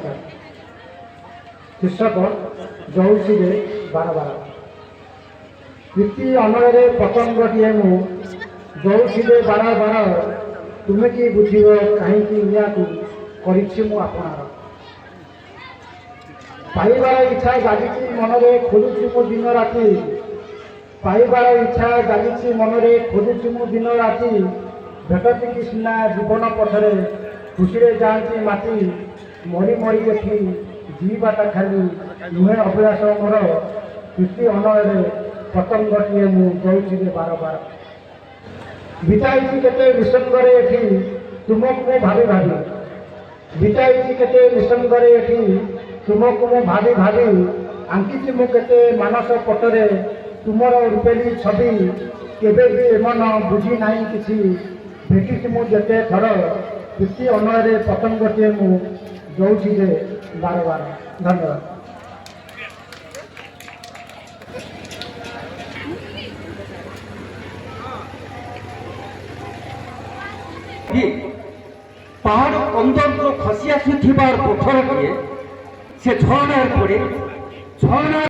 ନମସ୍କାର। ଶୀର୍ଷକ ଯଉଥିରେ ବାର ବାର। ପ୍ରୀତି ଅନଳରେ ପତଙ୍ଗଟିଏ ମୁଁ ଯଉଥିରେ ବାର ବାର, ତୁମେ କି ବୁଝିବ କାହିଁକି ନିଆକୁ କରିଛି ମୁଁ ଆପଣାର। ପାଇବାର ଇଚ୍ଛା ଜାଗିଛି ମନରେ, ଖୋଜୁଛି ମୁଁ ଦିନ ରାତି। ପାଇବାର ଇଚ୍ଛା ଜାଗିଛି ମନରେ, ଖୋଜୁଛି ମୁଁ ଦିନ ରାତି। ଭେଟନ୍ତି କି ସିନା ଜୀବନ ପଥରେ, ଖୁସିରେ ଯାଆନ୍ତି ମାଟି। ମରି ମରି ଏଠି ଯିବାଟା ଖାଲି ନୁହେଁ ଅଭିଳାଷ ମୋର। ପ୍ରୀତି ଅନଳରେ ପତଙ୍ଗଟିଏ ମୁଁ ଯଉଥିରେ ବାର ବାର। ବିତାଇଛି କେତେ ନିସଙ୍ଗରେ ଏଠି ତୁମକୁ ମୁଁ ଭାବି ଭାବି। ବିତାଇଛି କେତେ ନିସଙ୍ଗରେ ଏଠି ତୁମକୁ ମୁଁ ଭାବି ଭାବି। ଆଙ୍କିଛି ମୁଁ କେତେ ମାନସ ପଟରେ ତୁମର ରୂପେଲି ଛବି। କେବେ ବି ଏମନ ବୁଝି ନାହିଁ କିଛି, ଭେଟିଛି ମୁଁ ଯେତେ ଥର। ପ୍ରୀତି ଅନଳରେ ପତଙ୍ଗଟିଏ ମୁଁ ଯଉଥିରେ ବାର ବାର। ଧନ୍ୟବାଦ। পাহাড় অন্তর্গ খসি আসুবার পথরটিয়ে সে ঝরনার পরে ঝরনার